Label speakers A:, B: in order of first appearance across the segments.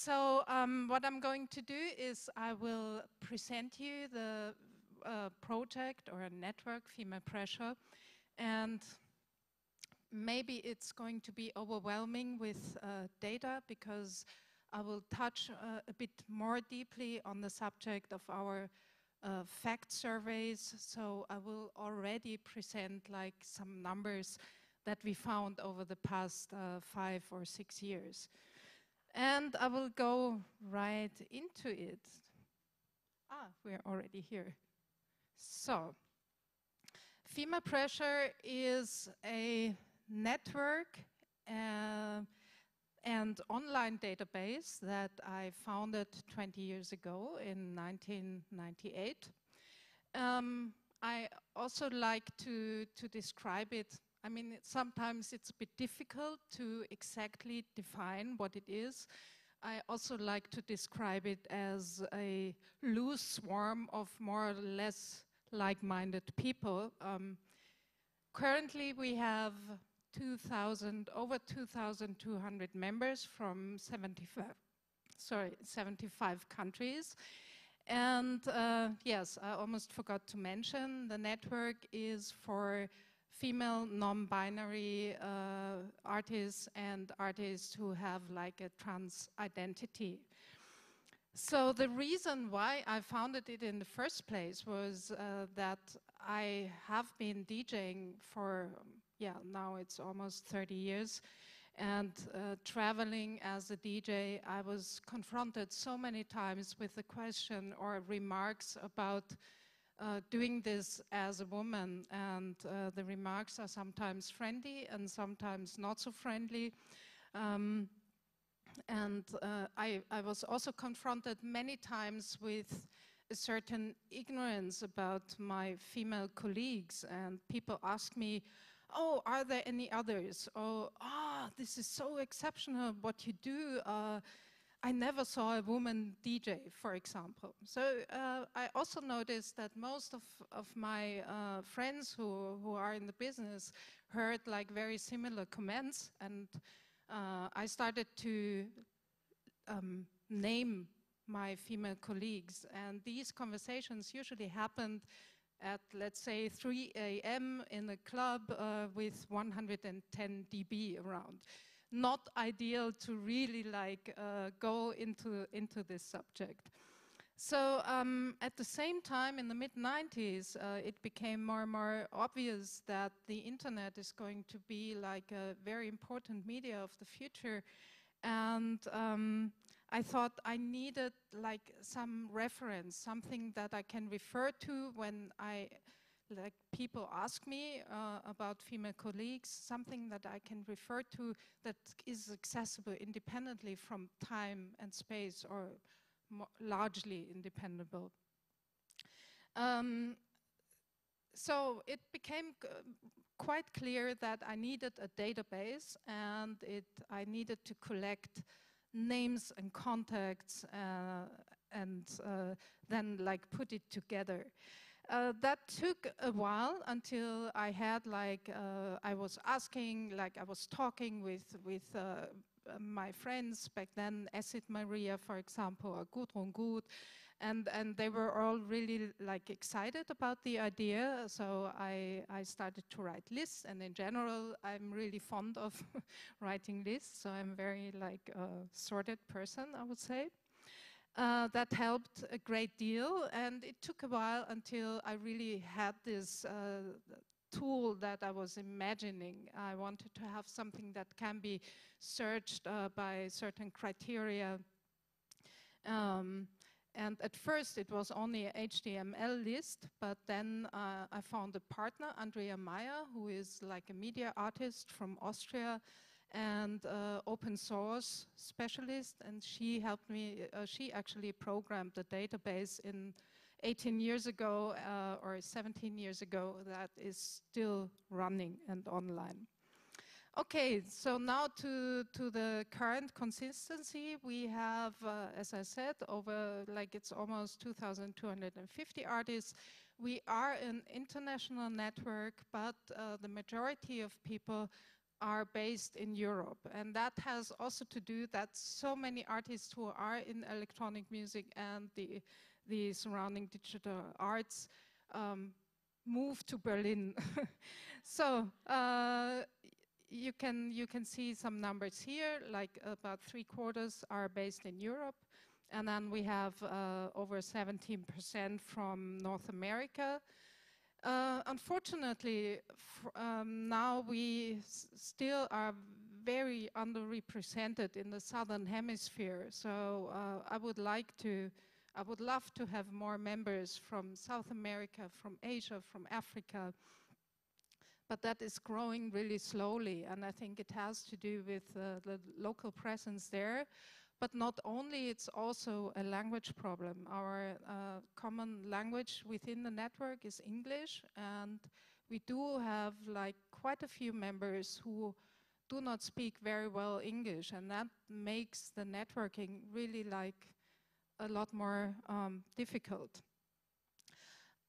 A: So what I'm going to do is I will present you the project or a network, Female Pressure, and maybe it's going to be overwhelming with data because I will touch a bit more deeply on the subject of our fact surveys. So I will already present like some numbers that we found over the past 5 or 6 years. And I will go right into it. We're already here. So, Female Pressure is a network and online database that I founded 20 years ago in 1998. I also like to describe it. I mean, sometimes it's a bit difficult to exactly define what it is. I also like to describe it as a loose swarm of more or less like-minded people. Currently, we have over 2,200 members from 75 countries. And yes, I almost forgot to mention, the network is for female non-binary artists and artists who have like a trans identity. So the reason why I founded it in the first place was that I have been DJing for, now it's almost 30 years. And traveling as a DJ, I was confronted so many times with the question or remarks about doing this as a woman. And the remarks are sometimes friendly and sometimes not so friendly. I was also confronted many times with a certain ignorance about my female colleagues, and people ask me, oh, are there any others? Oh, this is so exceptional what you do. I never saw a woman DJ, for example. So I also noticed that most of my friends who are in the business heard like very similar comments, and I started to name my female colleagues. And these conversations usually happened at, let's say, 3 a.m. in a club with 110 dB around. Not ideal to really like go into this subject. So at the same time, in the mid-90s, it became more and more obvious that the internet is going to be like a very important media of the future. And I thought I needed like some reference, something that I can refer to when people ask me about female colleagues, something that I can refer to that is accessible independently from time and space, or largely independent. So it became quite clear that I needed a database, and I needed to collect names and contacts and then like put it together. That took a while until I had like, I was talking with my friends back then, Acid Maria, for example, or Gudrun Gut, and they were all really like excited about the idea. So I started to write lists, and in general, I'm really fond of writing lists. So I'm very like a sorted person, I would say. That helped a great deal, and it took a while until I really had this tool that I was imagining. I wanted to have something that can be searched by certain criteria. And at first it was only a HTML list, but then I found a partner, Andrea Meyer, who is like a media artist from Austria and open source specialist, and she helped me, she actually programmed the database in 18 years ago or 17 years ago that is still running and online. Okay, so now to the current consistency. We have, as I said, over like it's almost 2,250 artists. We are an international network, but the majority of people are based in Europe. And that has also to do that so many artists who are in electronic music and the surrounding digital arts move to Berlin. So you can see some numbers here, like about 3/4 are based in Europe. And then we have over 17% from North America. Unfortunately, now we still are very underrepresented in the Southern Hemisphere. So I would love to have more members from South America, from Asia, from Africa. But that is growing really slowly, and I think it has to do with the local presence there. But not only, it's also a language problem. Our common language within the network is English, and we do have like quite a few members who do not speak very well English, and that makes the networking really like a lot more difficult.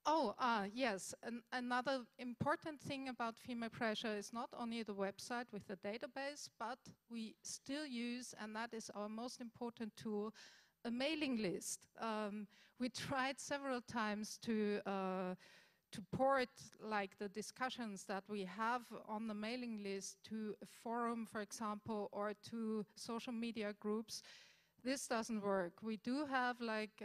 A: Oh, yes. Another important thing about Female Pressure is not only the website with the database, but we still use, and that is our most important tool, a mailing list. We tried several times to port like the discussions that we have on the mailing list to a forum, for example, or to social media groups. This doesn't work. We do have like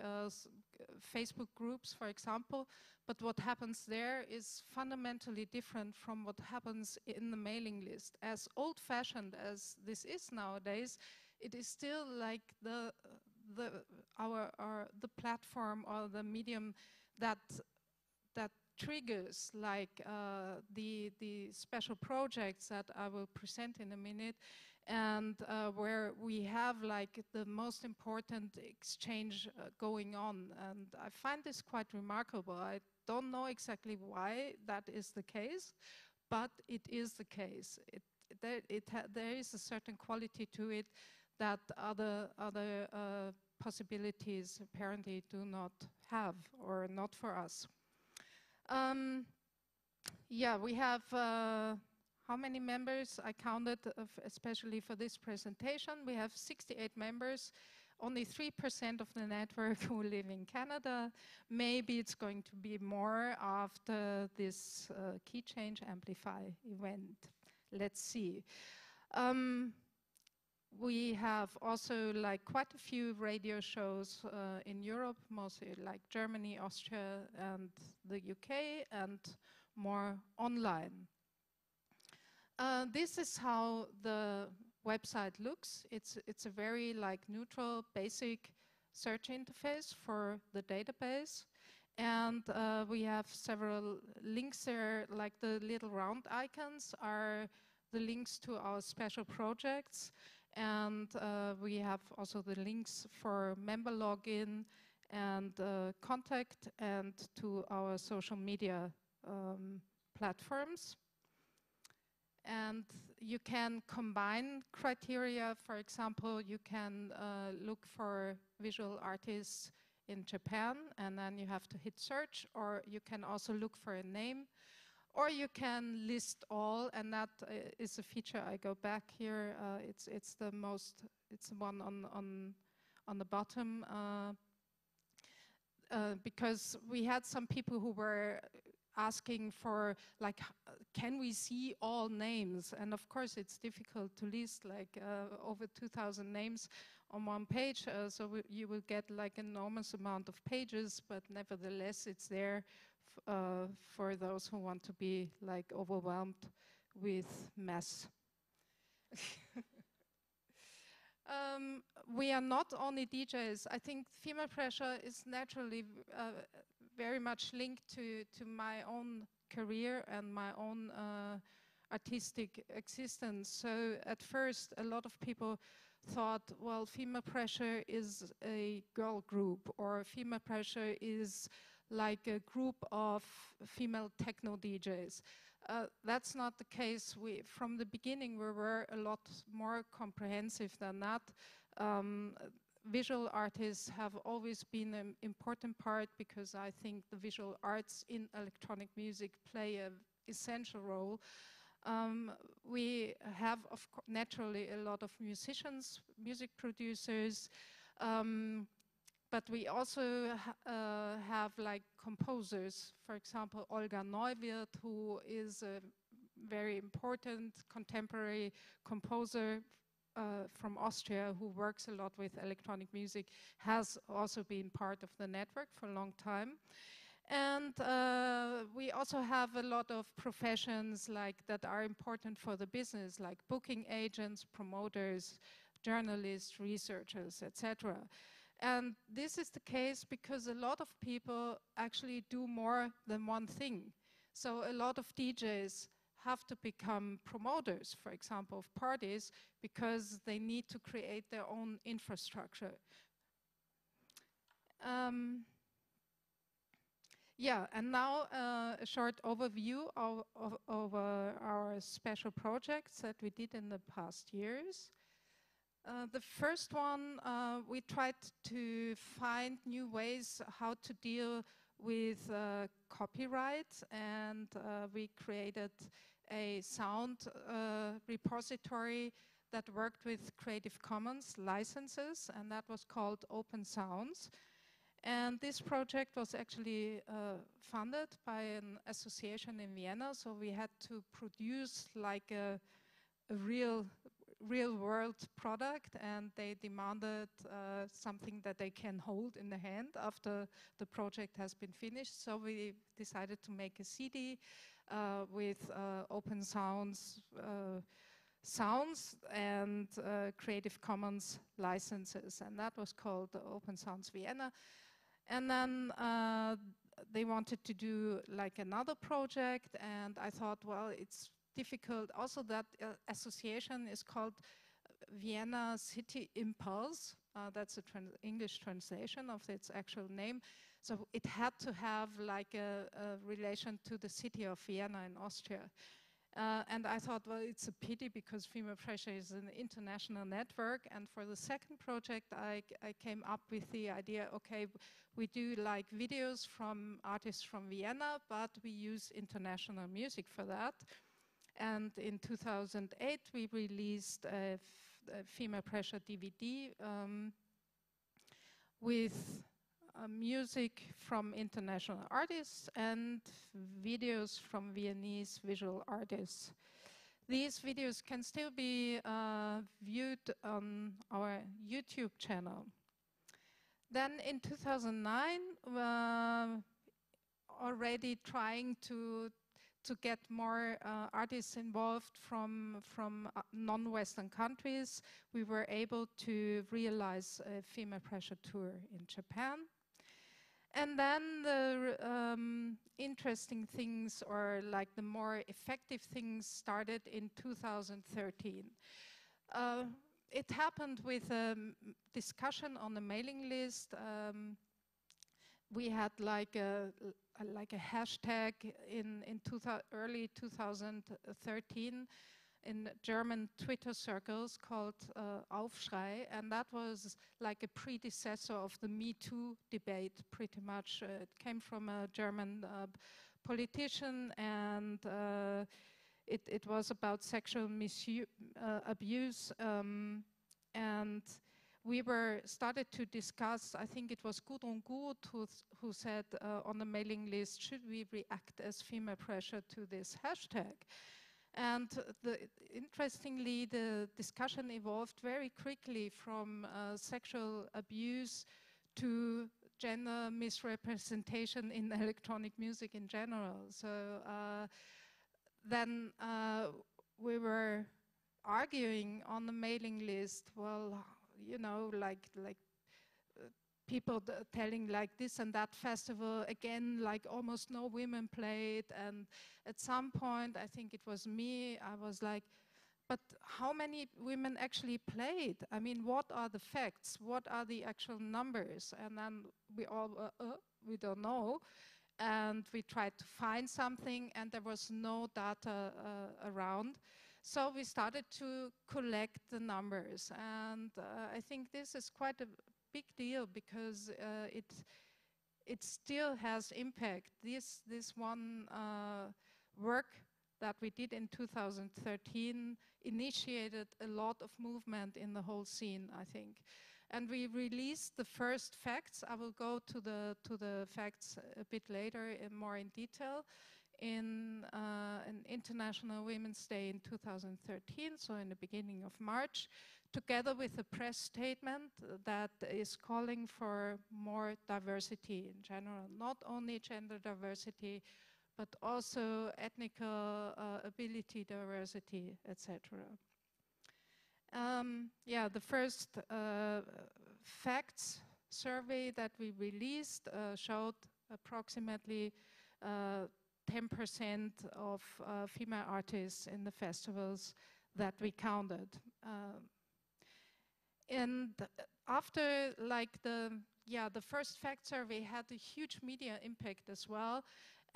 A: Facebook groups, for example, but what happens there is fundamentally different from what happens in the mailing list. As old-fashioned as this is nowadays, it is still like the platform or the medium that triggers like the special projects that I will present in a minute, and where we have like the most important exchange going on. And I find this quite remarkable. I don't know exactly why that is the case, but it is the case. There is a certain quality to it that other possibilities apparently do not have, or not for us. Yeah, we have how many members? I counted, especially for this presentation. We have 68 members, only 3% of the network who live in Canada. Maybe it's going to be more after this Key Change Amplify event. Let's see. We have also like quite a few radio shows in Europe, mostly like Germany, Austria, and the UK, and more online. This is how the website looks. It's a very like neutral, basic search interface for the database. And we have several links there, like the little round icons are the links to our special projects. And we have also the links for member login and contact, and to our social media platforms. And you can combine criteria. For example, you can look for visual artists in Japan, and then you have to hit search, or you can also look for a name, or you can list all, and that is a feature. I go back here. It's the one on the bottom, because we had some people who were asking for like, can we see all names? And of course it's difficult to list like over 2,000 names on one page, so you will get like an enormous amount of pages, but nevertheless it's there for those who want to be like overwhelmed with mess. We are not only DJs. I think Female Pressure is naturally very much linked to my own career and my own artistic existence. So at first, a lot of people thought, well, Female Pressure is a girl group, or Female Pressure is like a group of female techno DJs. That's not the case. From the beginning, we were a lot more comprehensive than that. Visual artists have always been an important part, because I think the visual arts in electronic music play an essential role. We have, naturally, a lot of musicians, music producers, but we also have like composers. For example, Olga Neuwirth, who is a very important contemporary composer from Austria, who works a lot with electronic music, has also been part of the network for a long time. And we also have a lot of professions like that are important for the business, like booking agents, promoters, journalists, researchers, etc. And this is the case because a lot of people actually do more than one thing. So a lot of DJs have to become promoters, for example, of parties, because they need to create their own infrastructure. Yeah, and now a short overview of our special projects that we did in the past years. The first one, we tried to find new ways how to deal with copyright, and we created a sound repository that worked with Creative Commons licenses, and that was called Open Sounds. And this project was actually funded by an association in Vienna, so we had to produce like a real world product, and they demanded something that they can hold in the hand after the project has been finished. So we decided to make a CD with Open Sounds sounds and Creative Commons licenses, and that was called Open Sounds Vienna. And then they wanted to do like another project, and I thought, well, it's difficult. Also, that association is called Vienna City Impulse. That's a English translation of its actual name. So it had to have like a relation to the city of Vienna in Austria. And I thought, well, it's a pity because Female Pressure is an international network. And for the second project, I came up with the idea, okay, we do like videos from artists from Vienna, but we use international music for that. And in 2008, we released a Female Pressure DVD with music from international artists and videos from Viennese visual artists. These videos can still be viewed on our YouTube channel. Then in 2009, already trying to get more artists involved from non-Western countries, we were able to realize a Female Pressure tour in Japan. And then the interesting things, or like the more effective things, started in 2013. It happened with a discussion on the mailing list. We had like a hashtag in early 2013 in German Twitter circles called Aufschrei, and that was like a predecessor of the Me Too debate, pretty much. It came from a German politician, and it was about sexual abuse, and we started to discuss. I think it was Gudrun Gut who said on the mailing list, should we react as Female Pressure to this hashtag? And interestingly, the discussion evolved very quickly from sexual abuse to gender misrepresentation in electronic music in general. So then we were arguing on the mailing list, well, you know, like people telling like this and that festival, again, like almost no women played. And at some point, I think it was me, I was like, but how many women actually played? I mean, what are the facts? What are the actual numbers? And then we all, we don't know. And we tried to find something, and there was no data around. So we started to collect the numbers. And I think this is quite a big deal because it still has impact. This one work that we did in 2013 initiated a lot of movement in the whole scene, I think. And we released the first facts. I will go to the facts a bit later, more in detail, in an International Women's Day in 2013, so in the beginning of March, together with a press statement that is calling for more diversity in general, not only gender diversity, but also ethnical ability diversity, etc. Yeah, the first facts survey that we released showed approximately 10% of female artists in the festivals that we counted. And after like the first fact survey had a huge media impact as well.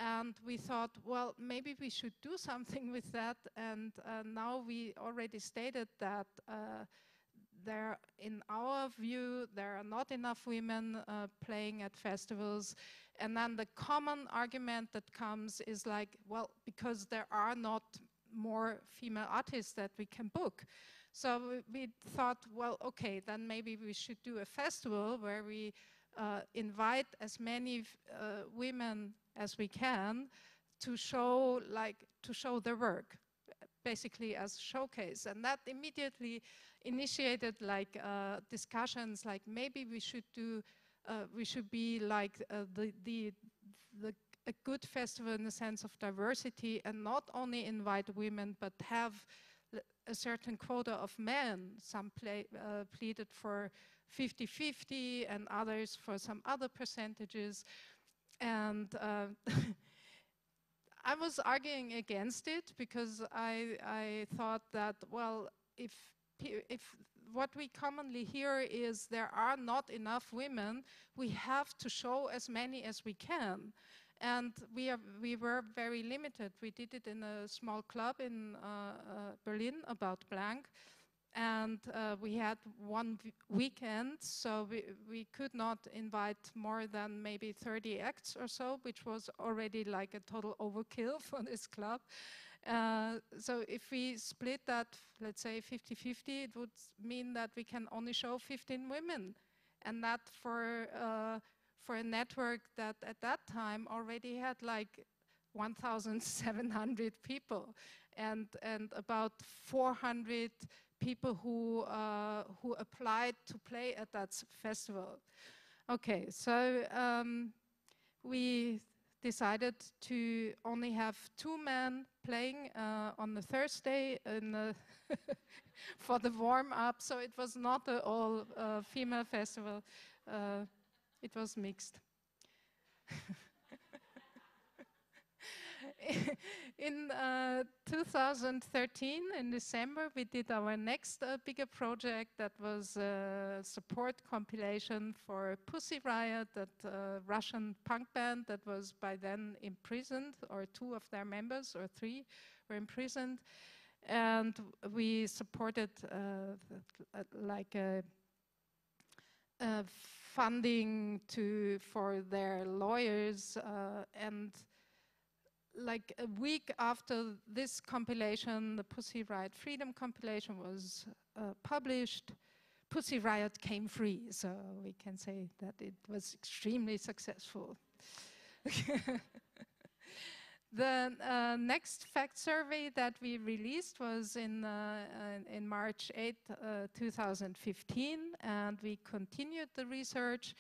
A: And we thought, well, maybe we should do something with that. And now we already stated that in our view, there are not enough women playing at festivals. And then the common argument that comes is like, well, because there are not more female artists that we can book. So we thought, well, okay, then maybe we should do a festival where we invite as many women as we can to show their work, basically as showcase. And that immediately initiated like discussions like maybe we should do we should be like a good festival in the sense of diversity, and not only invite women but have a certain quota of men. Some pleaded for 50-50 and others for some other percentages. And I was arguing against it because I thought that, well, if what we commonly hear is there are not enough women, we have to show as many as we can. And we were very limited. We did it in a small club in Berlin, About Blank. And we had one weekend, so we could not invite more than maybe 30 acts or so, which was already like a total overkill for this club. So if we split that, let's say 50-50, it would mean that we can only show 15 women. And that for a network that at that time already had like 1,700 people and about 400 people who applied to play at that festival. Okay, so we decided to only have 2 men playing on the Thursday for the warm-up, so it was not an all-female festival. It was mixed. In 2013, in December, we did our next bigger project that was a support compilation for Pussy Riot, that Russian punk band that was by then imprisoned, or 2 of their members, or 3 were imprisoned. And we supported like a funding for their lawyers, and like a week after this compilation, the Pussy Riot Freedom compilation was published, Pussy Riot came free, so we can say that it was extremely successful. The next fact survey that we released was in March 8, 2015, and we continued the research.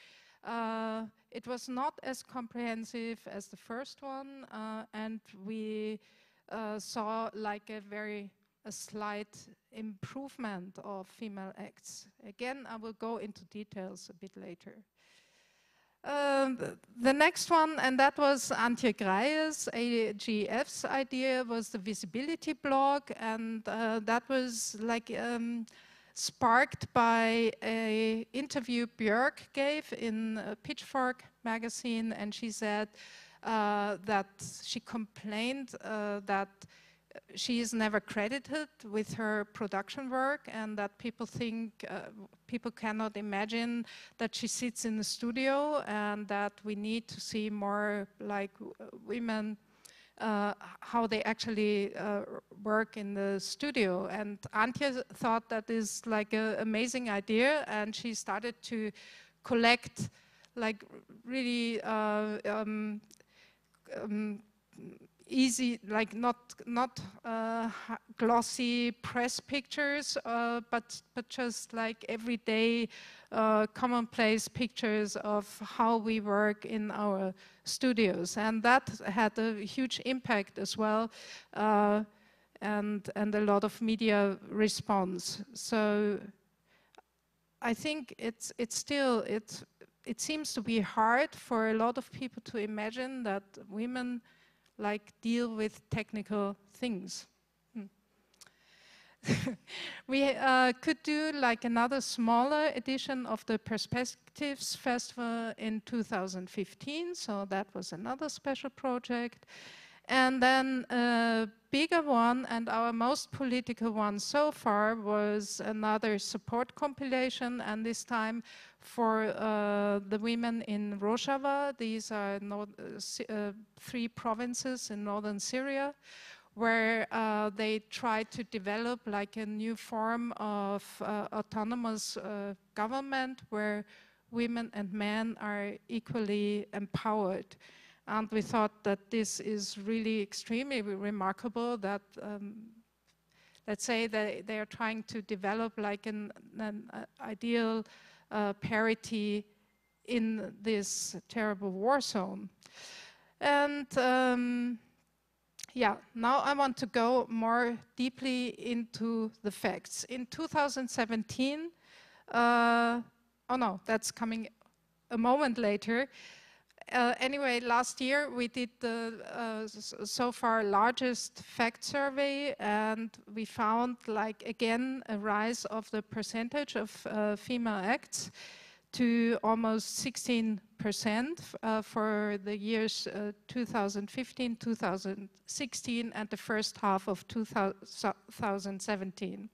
A: It was not as comprehensive as the first one, and we saw like a slight improvement of female acts. Again, I will go into details a bit later. The next one, and that was Antje Greyes, AGF's idea, was the visibility blog, and that was like sparked by an interview Björk gave in Pitchfork magazine, and she said that she complained that she is never credited with her production work, and that people think, people cannot imagine that she sits in the studio, and that we need to see more like women how they actually work in the studio. And Antje thought that is like an amazing idea, and she started to collect like really easy, like not glossy press pictures, but just like everyday commonplace pictures of how we work in our studios, and that had a huge impact as well, and a lot of media response. So I think it seems to be hard for a lot of people to imagine that women like deal with technical things. We could do like another smaller edition of the Perspectives Festival in 2015, so that was another special project. And then a bigger one, and our most political one so far, was another support compilation, and this time for the women in Rojava. These are 3 provinces in northern Syria, where they try to develop like a new form of autonomous government where women and men are equally empowered. And we thought that this is really extremely remarkable that, let's say, they are trying to develop like an ideal parity in this terrible war zone. And yeah, now I want to go more deeply into the facts. In 2017, oh no, that's coming a moment later. Anyway, last year we did the so far largest fact survey, and we found like again a rise of the percentage of female acts to almost 16% for the years 2015, 2016 and the first half of 2017.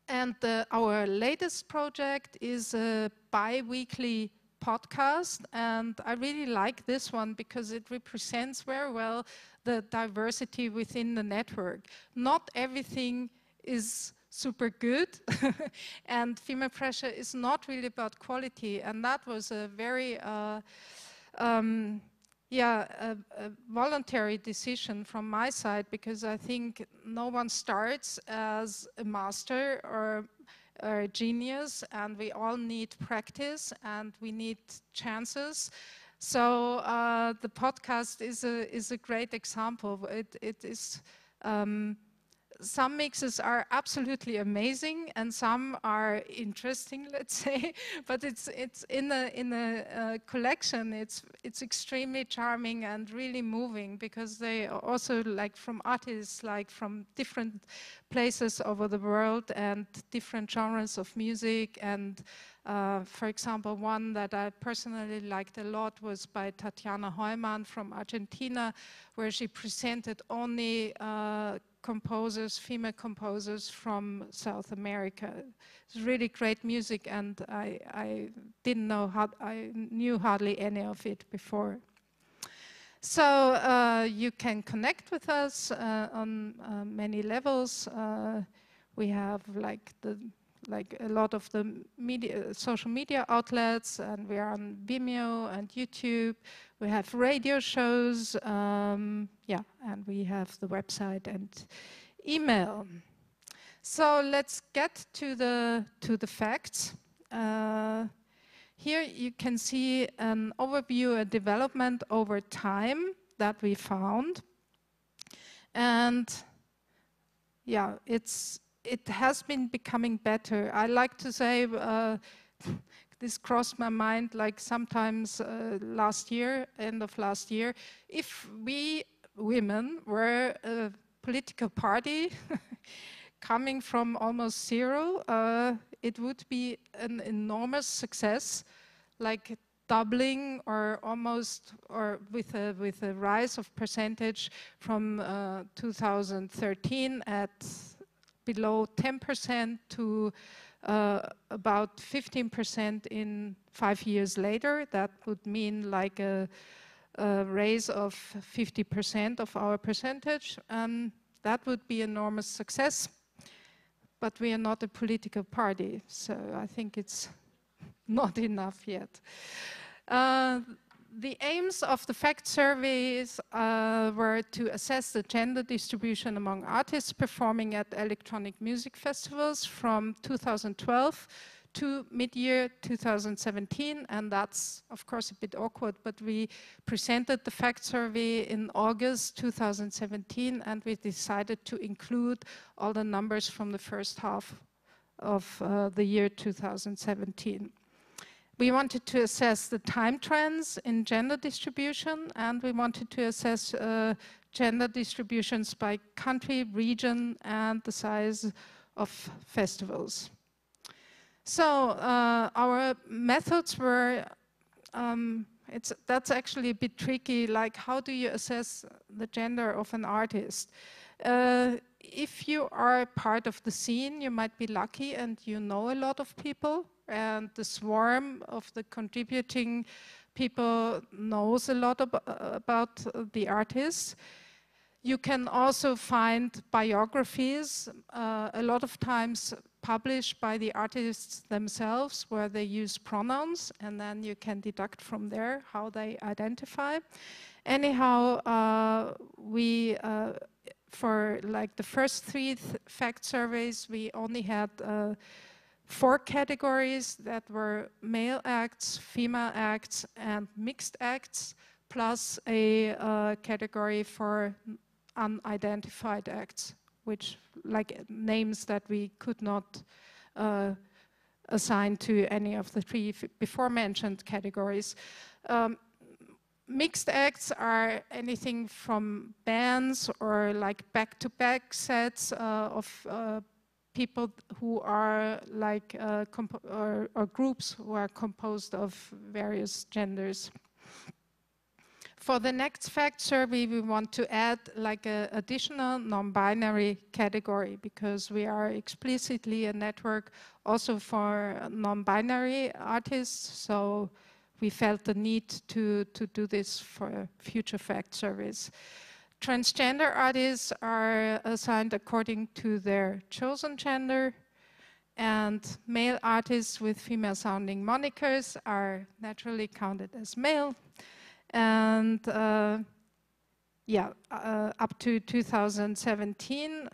A: And our latest project is a bi-weekly podcast, and I really like this one because it represents very well the diversity within the network. Not everything is super good and Female Pressure is not really about quality, and that was a very a voluntary decision from my side, because I think no one starts as a master or a genius, and we all need practice and we need chances. So the podcast is a great example. It is some mixes are absolutely amazing and some are interesting, let's say, but it's in a collection. It's extremely charming and really moving, because they are also like from artists like from different places over the world and different genres of music. And for example, one that I personally liked a lot was by Tatiana Heumann from Argentina, where she presented only composers, female composers from South America. It's really great music, and I didn't know I knew hardly any of it before. So you can connect with us on many levels. We have like a lot of the social media outlets, and we are on Vimeo and YouTube. We have radio shows, yeah, and we have the website and email. So let's get to the facts. Here you can see an overview, a development over time that we found, and yeah, it has been becoming better. I like to say, this crossed my mind like sometimes last year, end of last year, if we women were a political party coming from almost zero, it would be an enormous success, like doubling or almost, or with a rise of percentage from 2013 at below 10% to about 15% in 5 years later. That would mean like a a raise of 50% of our percentage. That would be enormous success, but we are not a political party, so I think it's not enough yet. The aims of the FACT surveys were to assess the gender distribution among artists performing at electronic music festivals from 2012 to mid-year 2017, and that's of course a bit awkward, but we presented the FACT survey in August 2017, and we decided to include all the numbers from the first half of the year 2017. We wanted to assess the time trends in gender distribution, and we wanted to assess gender distributions by country, region, and the size of festivals. So our methods were, that's actually a bit tricky, like how do you assess the gender of an artist? If you are part of the scene, you might be lucky and you know a lot of people, and the swarm of the contributing people knows a lot about the artists. You can also find biographies, a lot of times published by the artists themselves, where they use pronouns, and then you can deduct from there how they identify. Anyhow, we for like the first three FACT surveys, we only had 4 categories that were male acts, female acts, and mixed acts, plus a category for unidentified acts, which like names that we could not assign to any of the 3 before mentioned categories. Mixed acts are anything from bands or like back-to-back sets of people who are like or groups who are composed of various genders. For the next FACT survey, we want to add like an additional non-binary category, because we are explicitly a network also for non-binary artists. So we felt the need to do this for future FACT surveys. Transgender artists are assigned according to their chosen gender, and male artists with female-sounding monikers are naturally counted as male. And up to 2017,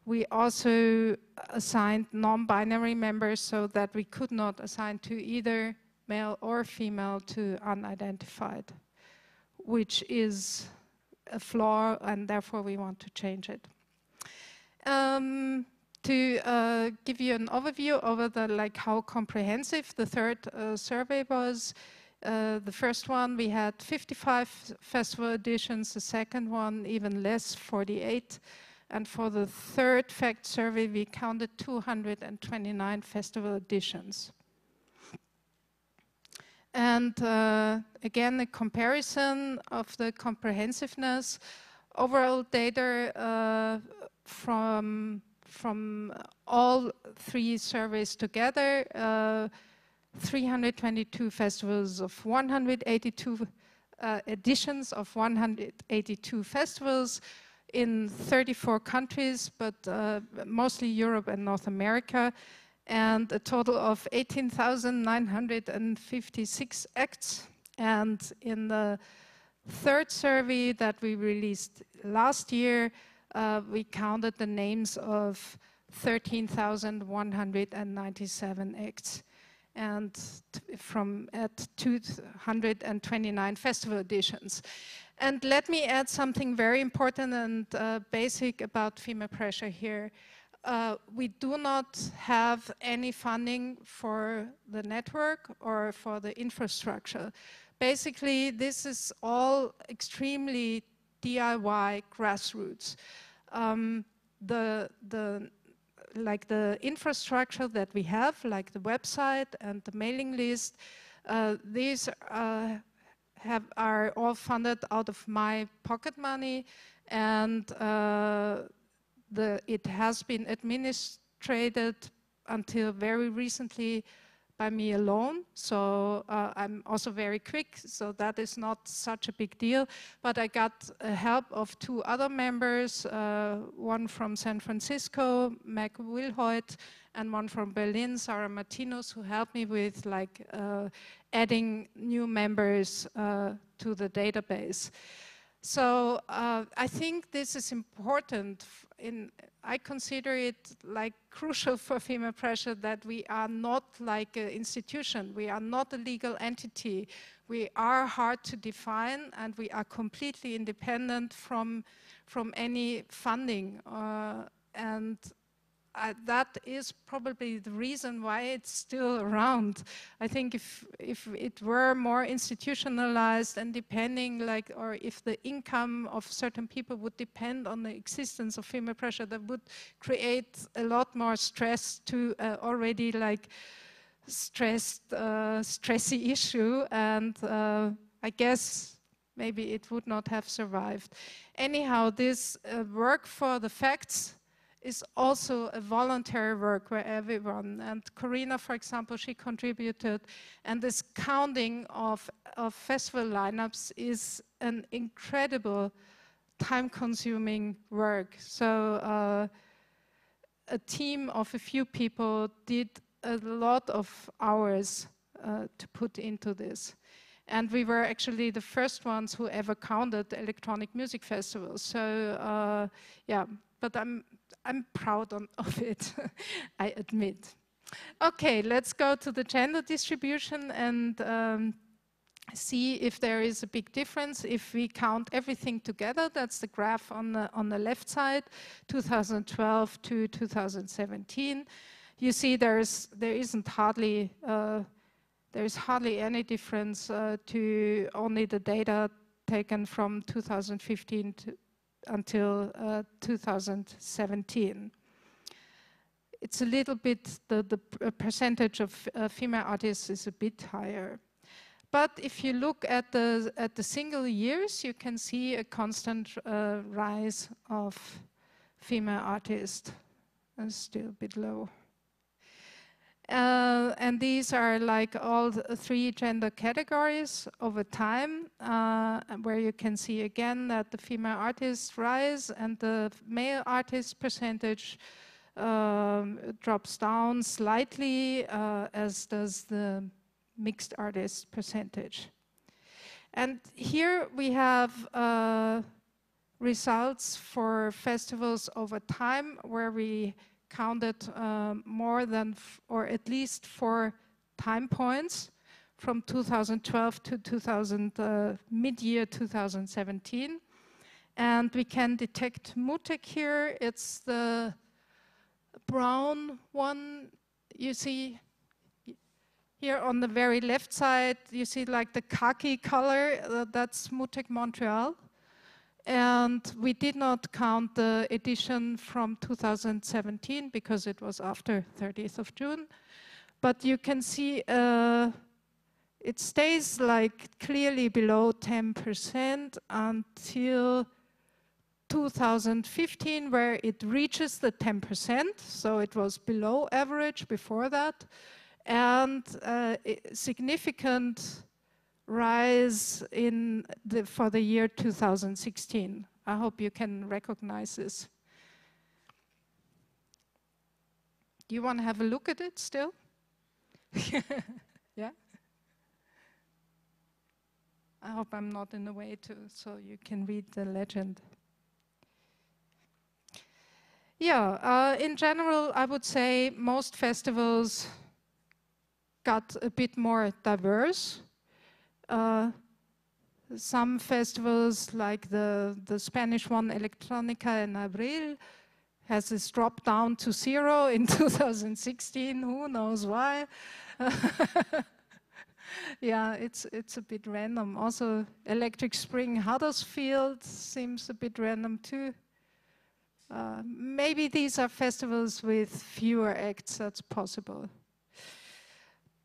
A: we also assigned non-binary members so that we could not assign to either male or female to unidentified, which is a flaw, and therefore we want to change it. To give you an overview over the how comprehensive the third survey was. The first one, we had 55 festival editions, the second one even less, 48. And for the third FACT survey, we counted 229 festival editions. And again, a comparison of the comprehensiveness. Overall data from all 3 surveys together, 322 festivals of 182 editions of 182 festivals in 34 countries, but mostly Europe and North America, and a total of 18,956 acts. And in the third survey that we released last year, we counted the names of 13,197 acts, and at 229 festival editions. And let me add something very important and basic about Female Pressure here. We do not have any funding for the network or for the infrastructure. Basically, this is all extremely DIY grassroots. The infrastructure that we have, like the website and the mailing list, these are all funded out of my pocket money, and it has been administrated until very recently by me alone, so I'm also very quick, so that is not such a big deal. But I got help of 2 other members, one from San Francisco, Meg Wilhoit, and one from Berlin, Sarah Martinus, who helped me with like adding new members to the database. So I think this is important. I consider it like crucial for female pressure that we are not like an institution. We are not a legal entity. We are hard to define, and we are completely independent from any funding. And that is probably the reason why it's still around. I think if it were more institutionalized and depending, like, or if the income of certain people would depend on the existence of female pressure, that would create a lot more stress to already like stressed, stressy issue, and I guess maybe it would not have survived. Anyhow, this work for the facts is also a voluntary work where everyone, and Corina, for example, she contributed, and this counting of festival lineups is an incredible time-consuming work. So a team of a few people did a lot of hours to put into this. And we were actually the first ones who ever counted electronic music festivals. So yeah, but I'm proud of it, I admit. Okay, let's go to the gender distribution and see if there is a big difference if we count everything together. That's the graph on the left side, 2012 to 2017. You see there isn't hardly any difference to only the data taken from 2015 until 2017. It's a little bit, the percentage of female artists is a bit higher. But if you look at the single years, you can see a constant rise of female artists. It's still a bit low. And these are like all the 3 gender categories over time, where you can see again that the female artists rise and the male artist percentage drops down slightly, as does the mixed artist percentage. And here we have results for festivals over time where we counted more than, or at least 4 time points from 2012 to mid-year 2017. And we can detect MUTEK here. It's the brown one you see here on the very left side. You see like the khaki color, that's MUTEK Montreal. And we did not count the edition from 2017 because it was after 30th of June. But you can see it stays like clearly below 10% until 2015, where it reaches the 10%. So it was below average before that. And significant rise for the year 2016. I hope you can recognize this. Do you want to have a look at it still? Yeah? I hope I'm not in the way so you can read the legend. Yeah, in general, I would say most festivals got a bit more diverse. Some festivals, like the Spanish one, Electrónica en Abril, has this drop down to 0 in 2016. Who knows why? Yeah, it's a bit random. Also, Electric Spring Huddersfield seems a bit random too. Maybe these are festivals with fewer acts. That's possible.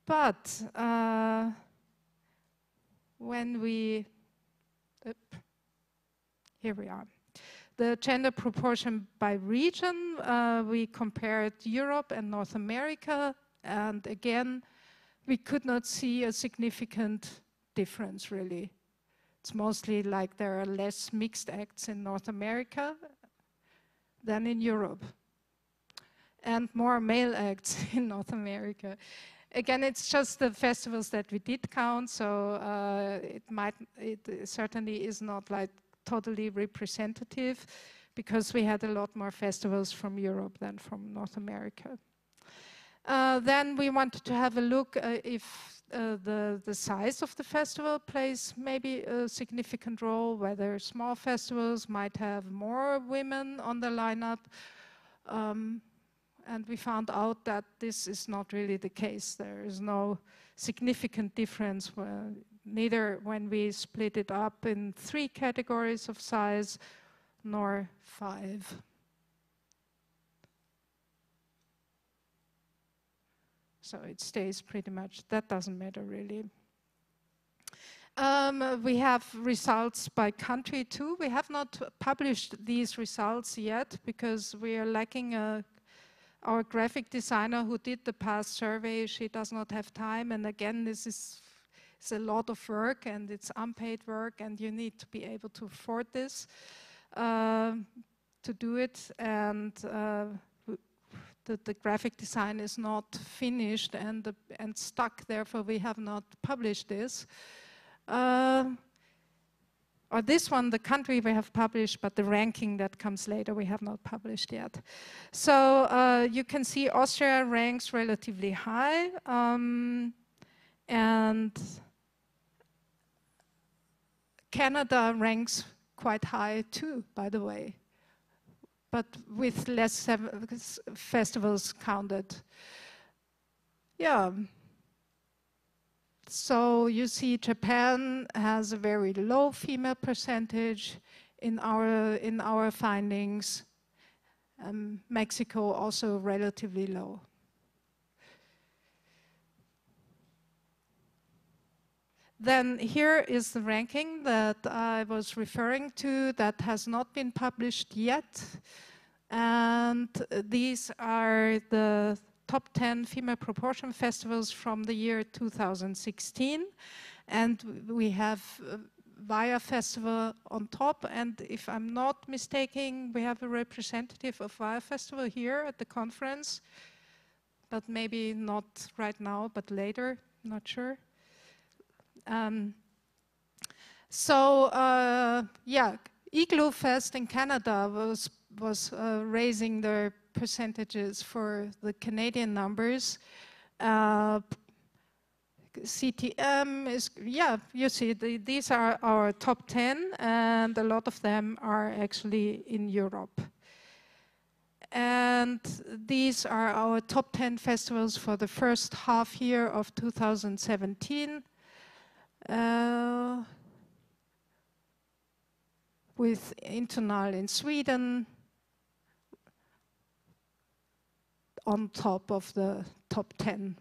A: But when here we are. The gender proportion by region, we compared Europe and North America, and again, we could not see a significant difference, really. It's mostly like there are less mixed acts in North America than in Europe, and more male acts in North America. Again, it's just the festivals that we did count, so it certainly is not like totally representative, because we had a lot more festivals from Europe than from North America. Then we wanted to have a look if the size of the festival plays maybe a significant role, whether small festivals might have more women on the lineup. And we found out that this is not really the case. There is no significant difference, neither when we split it up in 3 categories of size, nor 5. So it stays pretty much, that doesn't matter really. We have results by country too. We have not published these results yet because we are lacking our graphic designer who did the past survey. She does not have time, and again, this is a lot of work, and it's unpaid work, and you need to be able to afford this to do it, and the graphic design is not finished and stuck, therefore we have not published this. Or this one, the country we have published, but the ranking that comes later we have not published yet. So you can see Austria ranks relatively high, and Canada ranks quite high too, by the way, but with less festivals counted. Yeah. So you see Japan has a very low female percentage in our findings. Mexico also relatively low. Then here is the ranking that I was referring to that has not been published yet. And these are the top 10 female proportion festivals from the year 2016. And we have VIA Festival on top. And if I'm not mistaken, we have a representative of VIA Festival here at the conference. But maybe not right now, but later, not sure. Yeah, Igloo Fest in Canada was raising their percentages for the Canadian numbers. CTM is, yeah, you see, these are our top 10, and a lot of them are actually in Europe. And these are our top 10 festivals for the first half year of 2017. With Internal in Sweden on top of the top 10.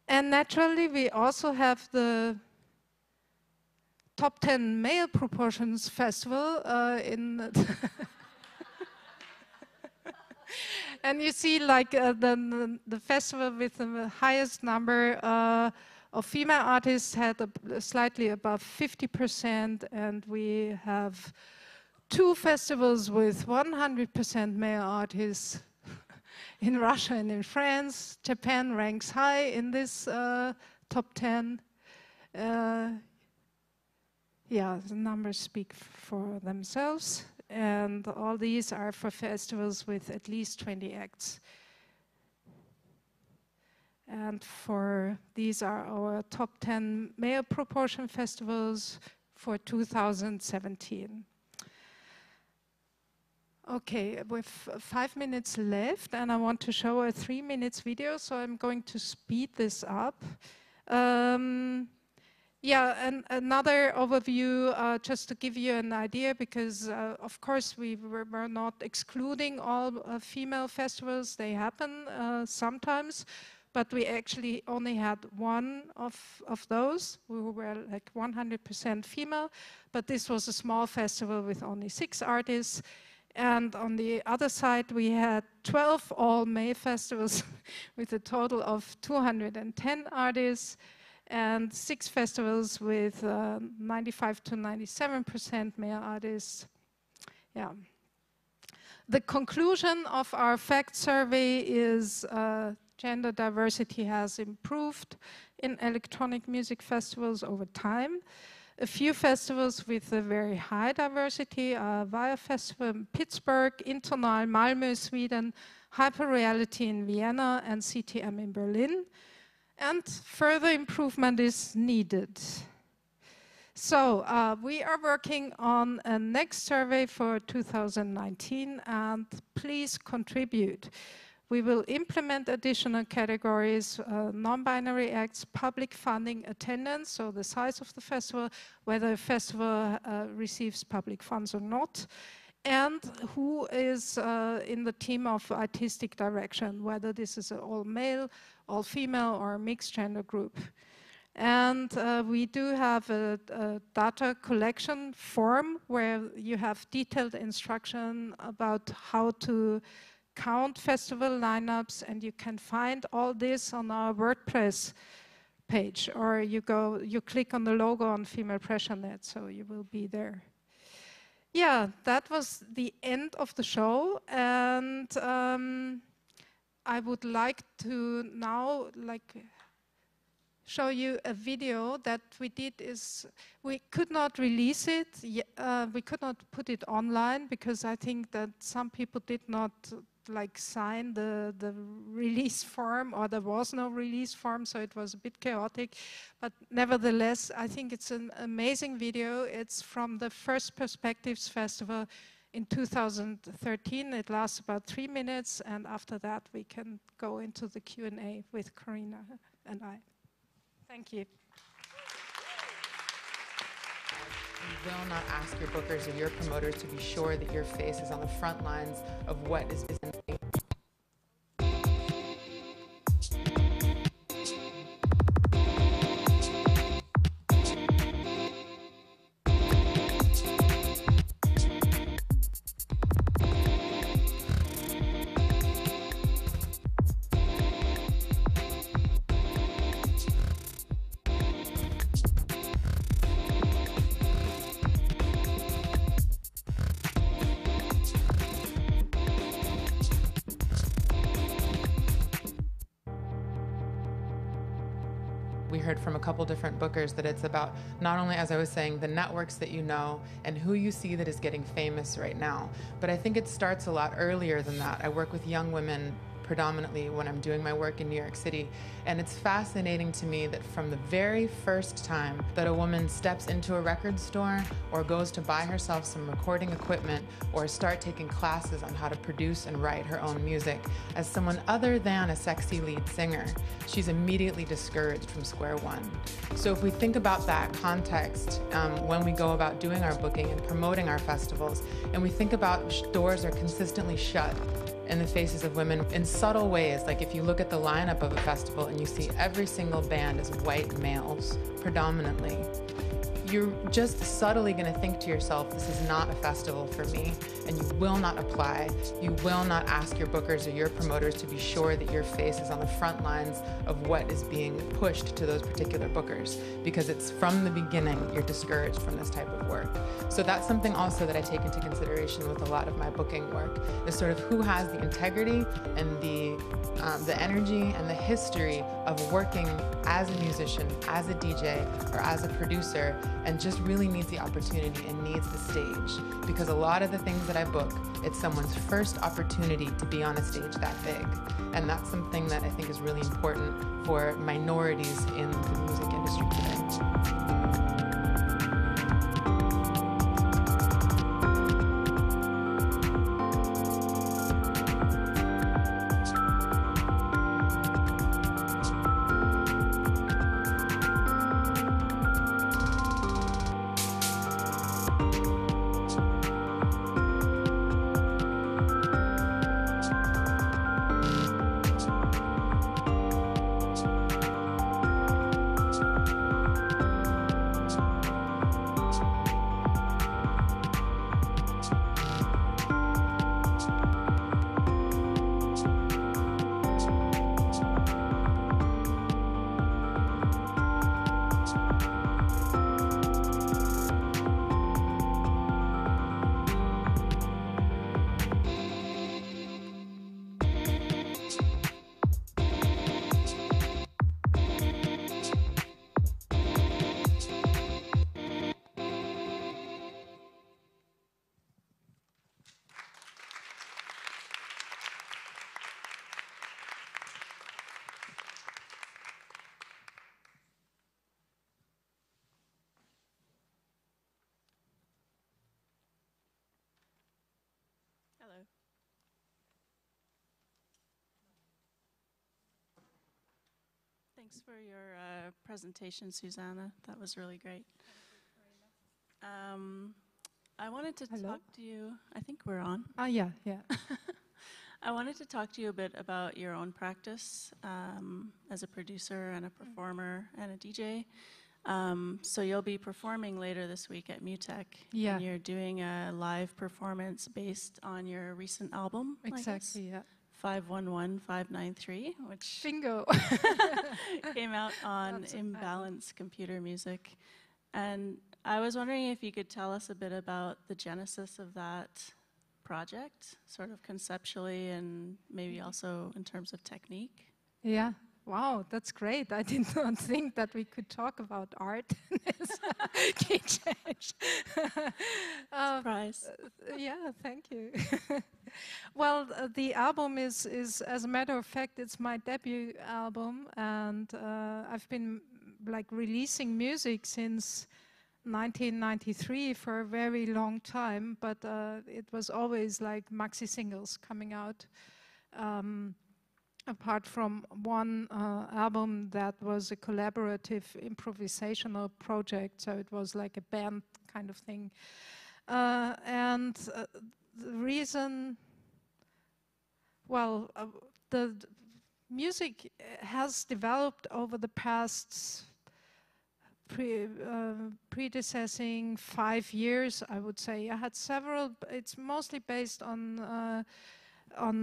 A: And naturally, we also have the top 10 male proportions festival in and you see like the festival with the highest number of female artists had slightly above 50%, and we have 2 festivals with 100% male artists in Russia and in France. Japan ranks high in this top 10. Yeah, the numbers speak for themselves, and all these are for festivals with at least 20 acts. And these are our top 10 male proportion festivals for 2017. Okay, with 5 minutes left, and I want to show a 3-minute video, so I'm going to speed this up. Yeah, and another overview, just to give you an idea, because of course we were not excluding all female festivals. They happen sometimes. But we actually only had one of those. We were like 100% female, but this was a small festival with only 6 artists. And on the other side, we had 12 all-May festivals with a total of 210 artists, and 6 festivals with 95 to 97% male artists. Yeah. The conclusion of our fact survey is gender diversity has improved in electronic music festivals over time. A few festivals with a very high diversity are Via Festival in Pittsburgh, Intonal, Malmö, Sweden, Hyperreality in Vienna, and CTM in Berlin. And further improvement is needed. So we are working on a next survey for 2019, and please contribute. We will implement additional categories, non-binary acts, public funding, attendance, so the size of the festival, whether a festival receives public funds or not, and who is in the team of artistic direction, whether this is an all-male, all-female, or a mixed gender group. And we do have a data collection form where you have detailed instruction about how to count festival lineups, and you can find all this on our WordPress page, or you click on the logo on Female Pressure Net, so you will be there. Yeah, that was the end of the show, and I would like to now show you a video that we did. We could not release it, we could not put it online because I think that some people did not sign the release form, or there was no release form, so it was a bit chaotic. But nevertheless, I think it's an amazing video. It's from the First Perspectives Festival in 2013. It lasts about 3 minutes, and after that we can go into the Q&A with Karina and I. Thank you.
B: You will not ask your bookers or your promoters to be sure that your face is on the front lines of what is business. We heard from a couple different bookers that it's about not only, as I was saying, the networks that you know and who you see that is getting famous right now, but I think it starts a lot earlier than that. I work with young women predominantly when I'm doing my work in New York City, and it's fascinating to me that from the very first time that a woman steps into a record store or goes to buy herself some recording equipment or start taking classes on how to produce and write her own music, as someone other than a sexy lead singer, she's immediately discouraged from square one. So if we think about that context when we go about doing our booking and promoting our festivals, and we think about doors are consistently shut in the faces of women in subtle ways, like if you look at the lineup of a festival and you see every single band is white males predominantly, you're just subtly going to think to yourself, this is not a festival for me, and you will not apply. You will not ask your bookers or your promoters to be sure that your face is on the front lines of what is being pushed to those particular bookers, because it's from the beginning you're discouraged from this type of work. So that's something also that I take into consideration with a lot of my booking work, is sort of who has the integrity and the energy and the history of working as a musician, as a DJ, or as a producer, and just really needs the opportunity and needs the stage. Because a lot of the things that I book, it's someone's first opportunity to be on a stage that big. And that's something that I think is really important for minorities in the music industry today.
C: Thanks for your presentation, Susanna. That was really great. I wanted to talk to you. I think we're on.
A: Yeah.
C: I wanted to talk to you a bit about your own practice as a producer and a performer and a DJ. So you'll be performing later this week at MUTEC.
A: Yeah.
C: And you're doing a live performance based on your recent album,
A: Exactly, yeah.
C: 511593, which
A: Bingo.
C: came out on Imbalance Computer Music. And I was wondering if you could tell us a bit about the genesis of that project, sort of conceptually and maybe also in terms of technique.
A: Yeah. Wow, that's great. I did not think that we could talk about art in this key change.
C: Surprise.
A: Yeah, thank you. Well, the album is, as a matter of fact, it's my debut album, and I've been like releasing music since 1993 for a very long time, but it was always like maxi singles coming out. Apart from one album that was a collaborative improvisational project, so it was like a band kind of thing. The reason, well, the music has developed over the past predecessing 5 years, I would say. I had several, it's mostly based on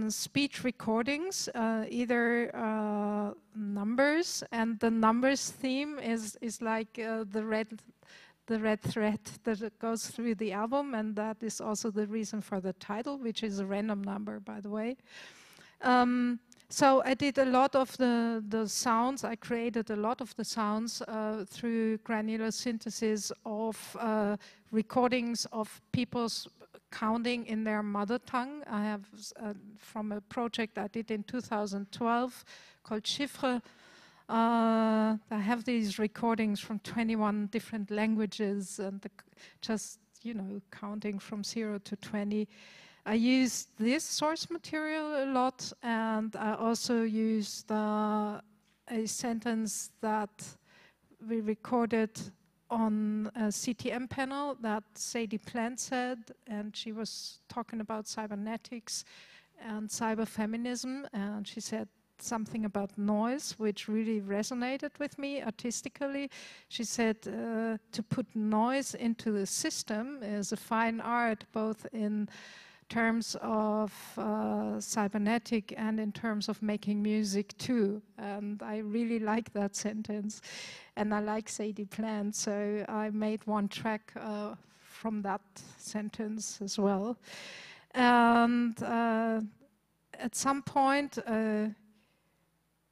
A: speech recordings, either numbers, and the numbers theme is like the red thread that goes through the album, and that is also the reason for the title, which is a random number, by the way. So I did a lot of the sounds. I created a lot of the sounds through granular synthesis of recordings of people's counting in their mother tongue. I have from a project I did in 2012 called Chiffre. I have these recordings from 21 different languages and just, you know, counting from 0 to 20. I used this source material a lot, and I also used a sentence that we recorded on a CTM panel that Sadie Plant said, and she was talking about cybernetics and cyberfeminism, and she said something about noise, which really resonated with me artistically. She said to put noise into the system is a fine art, both in terms of cybernetic and in terms of making music too. And I really like that sentence. And I like Sadie Plant, so I made one track from that sentence as well. And at some point,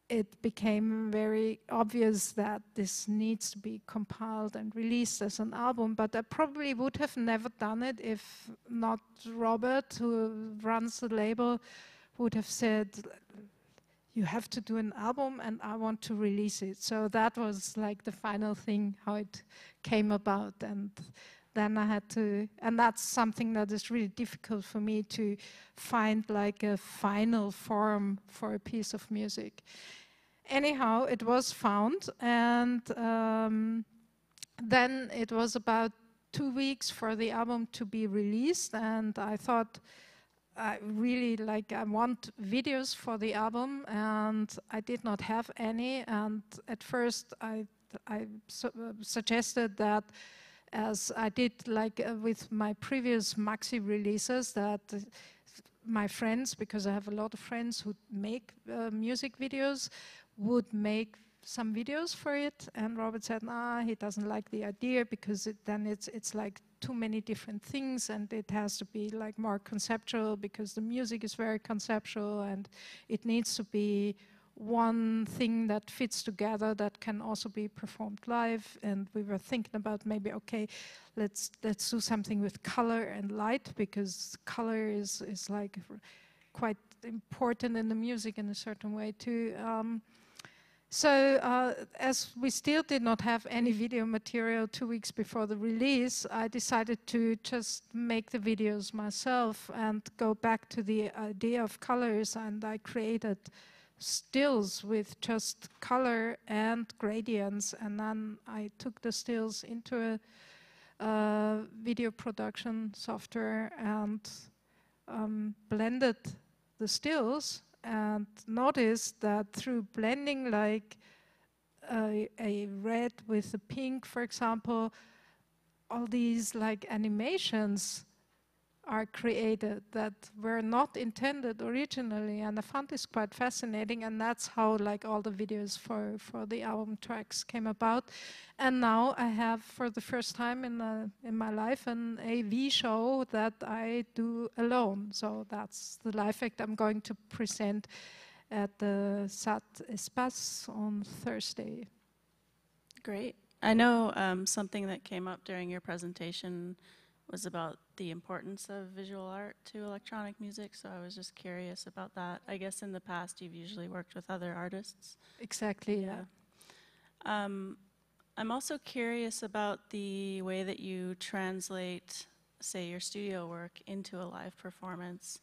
A: it became very obvious that this needs to be compiled and released as an album, but I probably would have never done it if not Robert, who runs the label, would have said, you have to do an album and I want to release it. So that was like the final thing, how it came about. And then I had to, and that's something that is really difficult for me to find like a final form for a piece of music. Anyhow, it was found, and then it was about 2 weeks for the album to be released, and I thought, I really I want videos for the album, and I did not have any. And at first, I suggested that, as I did with my previous maxi releases, that my friends, because I have a lot of friends who make music videos, would make some videos for it. And Robert said, nah, he doesn't like the idea because then it's like too many different things, and it has to be like more conceptual because the music is very conceptual, and it needs to be one thing that fits together that can also be performed live. And we were thinking about maybe, okay, let's do something with color and light, because color is like quite important in the music in a certain way too. So as we still did not have any video material 2 weeks before the release, I decided to just make the videos myself and go back to the idea of colors, and I created stills with just color and gradients, and then I took the stills into a video production software and blended the stills, and noticed that through blending like a red with a pink, for example, all these like animations are created that were not intended originally, and I found this quite fascinating, and that's how like all the videos for the album tracks came about. And now I have, for the first time in my life, an AV show that I do alone. So that's the live act I'm going to present at the SAT Espace on Thursday.
C: Great. I know something that came up during your presentation was about the importance of visual art to electronic music, so I was just curious about that. I guess in the past you've usually worked with other artists.
A: Exactly, yeah.
C: I'm also curious about the way that you translate, say, your studio work into a live performance,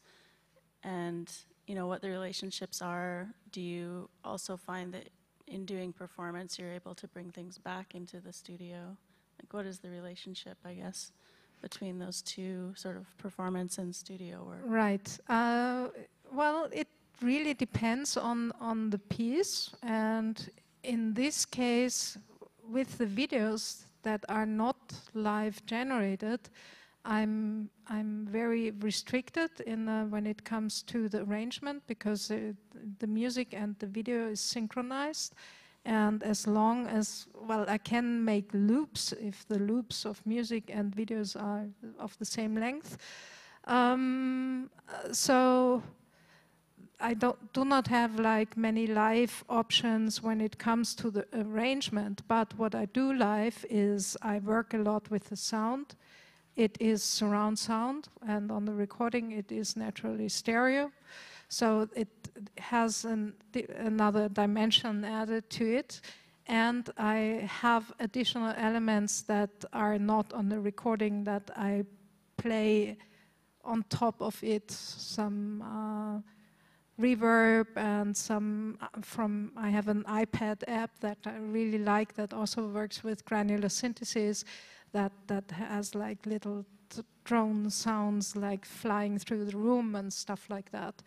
C: and what the relationships are. Do you also find that in doing performance you're able to bring things back into the studio? Like, what is the relationship, I guess, between those two, sort of performance and studio work?
A: Right. Well, it really depends on the piece, and in this case, with the videos that are not live generated, I'm very restricted in when it comes to the arrangement, because the music and the video is synchronized. And as long as, well, I can make loops if the loops of music and videos are of the same length. So I do not have like many live options when it comes to the arrangement, but what I do live is I work a lot with the sound. It is surround sound, and on the recording it is naturally stereo. So it has another dimension added to it. And I have additional elements that are not on the recording that I play on top of it. Some reverb and some I have an iPad app that I really like that also works with granular synthesis that has like little drone sounds like flying through the room and stuff like that.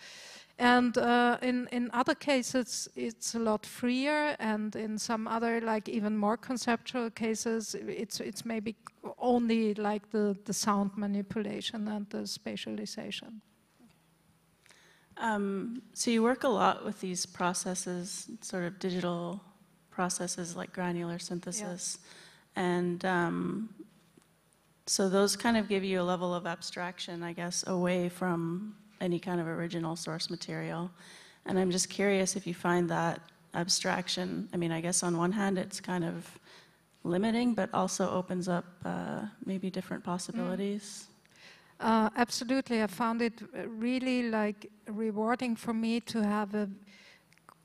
A: And in other cases, it's a lot freer, and in some other, like even more conceptual cases, it's maybe only like the sound manipulation and the spatialization.
C: So you work a lot with these processes, sort of digital processes like granular synthesis. Yeah. And so those kind of give you a level of abstraction, I guess, away from any kind of original source material. And I'm just curious if you find that abstraction, I mean, I guess on one hand it's kind of limiting, but also opens up maybe different possibilities.
A: Absolutely. I found it really like rewarding for me to have a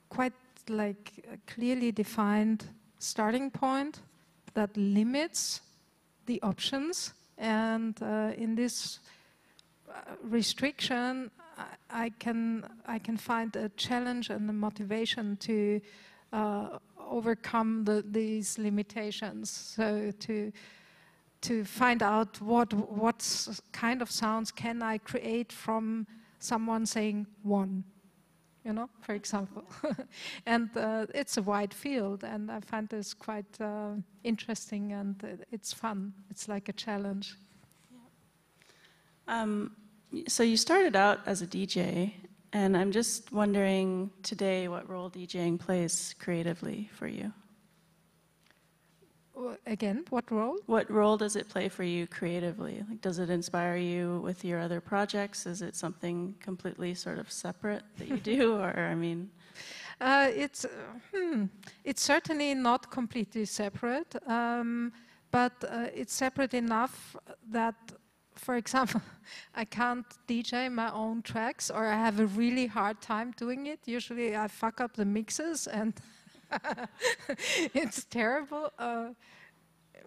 A: quite like a clearly defined starting point that limits the options, and in this restriction I can find a challenge and a motivation to overcome these limitations. So to find out what kind of sounds can I create from someone saying one, for example. And it's a wide field, and I find this quite interesting, and it's fun. It's like a challenge.
C: Yeah. So you started out as a DJ, and I'm just wondering today what role DJing plays creatively for you.
A: Again, what role?
C: What role does it play for you creatively? Like, does it inspire you with your other projects? Is it something completely sort of separate that you do, or I mean?
A: It's certainly not completely separate, but it's separate enough that, for example, I can't DJ my own tracks, or I have a really hard time doing it. Usually I fuck up the mixes and it's terrible.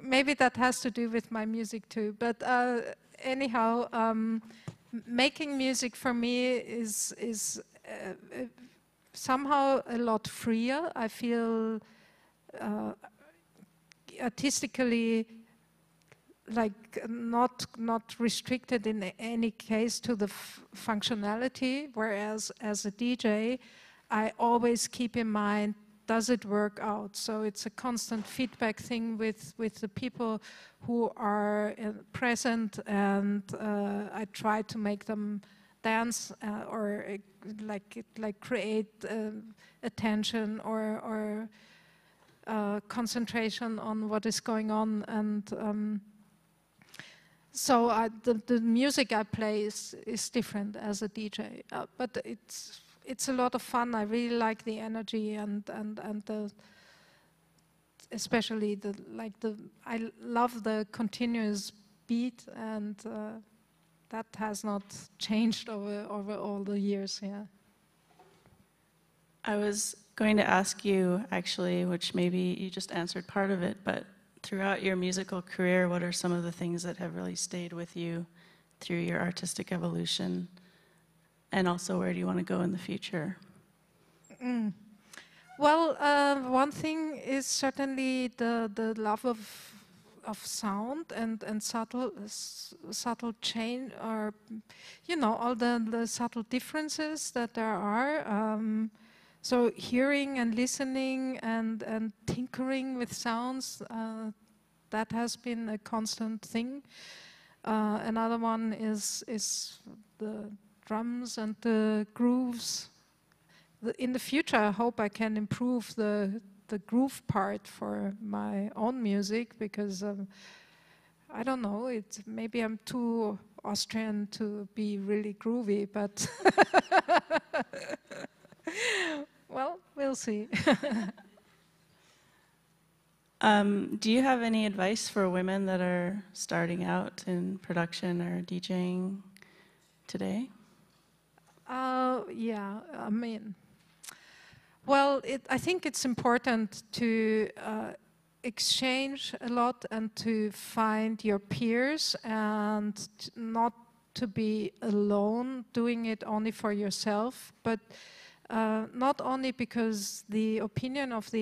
A: Maybe that has to do with my music too. But anyhow, making music for me is somehow a lot freer. I feel artistically like not restricted in any case to the functionality, whereas as a DJ I always keep in mind, does it work out? So it's a constant feedback thing with the people who are present, and I try to make them dance or like create attention or concentration on what is going on. And so the music I play is different as a DJ, but it's a lot of fun. I really like the energy and the, especially I love the continuous beat, and that has not changed over all the years. Yeah.
C: I was going to ask you, actually, which maybe you just answered part of it, but throughout your musical career, what are some of the things that have really stayed with you through your artistic evolution? And also, where do you want to go in the future?
A: Well, one thing is certainly the love of sound and subtle change, or all the subtle differences that there are. So hearing and listening and tinkering with sounds, that has been a constant thing. Another one is the drums and the grooves. In the future, I hope I can improve the groove part for my own music, because I don't know, maybe I'm too Austrian to be really groovy, but well, we'll see.
C: Do you have any advice for women that are starting out in production or DJing today?
A: Yeah, I mean, well, I think it's important to exchange a lot and to find your peers, and not to be alone doing it only for yourself, but not only because the opinion of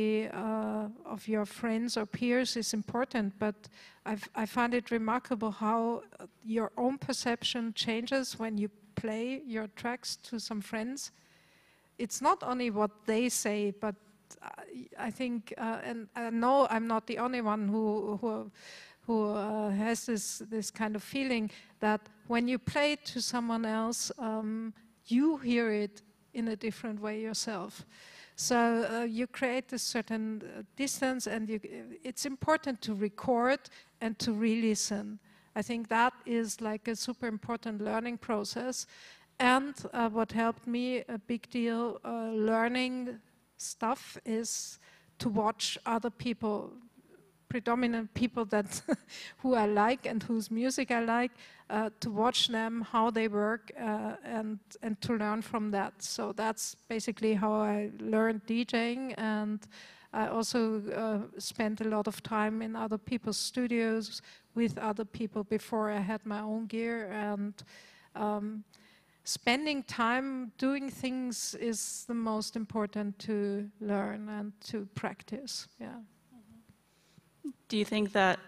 A: your friends or peers is important, but I find it remarkable how your own perception changes when you play your tracks to some friends. It's not only what they say, but I think, and I know I'm not the only one who has this kind of feeling, that when you play to someone else, you hear it in a different way yourself. So you create a certain distance, and it's important to record and to re-listen. I think that is like a super important learning process. And what helped me a big deal learning stuff is to watch other people, predominant people that who I like and whose music I like, to watch them, how they work, and to learn from that. So that's basically how I learned DJing, and I also spent a lot of time in other people's studios with other people before I had my own gear, and spending time doing things is the most important to learn and to practice. Yeah.
C: Do you think that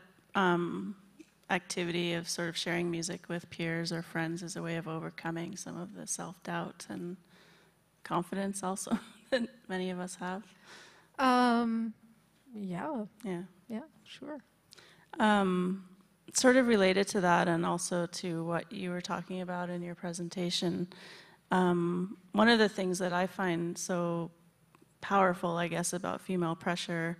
C: activity of sort of sharing music with peers or friends is a way of overcoming some of the self-doubt and confidence also that many of us have? Yeah,
A: sure.
C: Sort of related to that, and also to what you were talking about in your presentation, one of the things that I find so powerful, I guess, about female pressure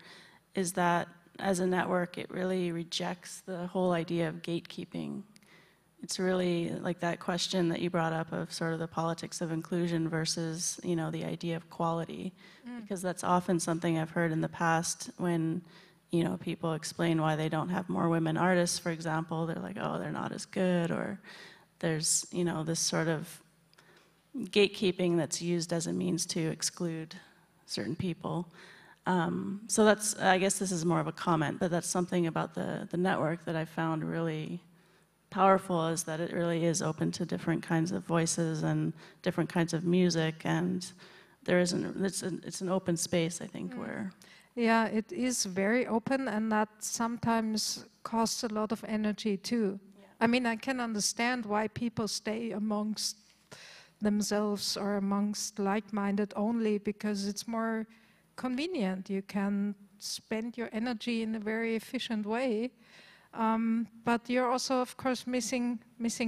C: is that as a network, it really rejects the whole idea of gatekeeping. It's really like that question that you brought up of sort of the politics of inclusion versus, the idea of quality, because that's often something I've heard in the past when, people explain why they don't have more women artists, for example. They're like, oh, they're not as good, or there's, this sort of gatekeeping that's used as a means to exclude certain people. So that's, I guess this is more of a comment, but that's something about the network that I found really powerful, is that it really is open to different kinds of voices and different kinds of music, and there isn't, it's an open space, I think, where...
A: Yeah, it is very open, and that sometimes costs a lot of energy too. Yeah. I mean, I can understand why people stay amongst themselves or amongst like-minded only, because it's more convenient. You can spend your energy in a very efficient way. But you're also, of course, missing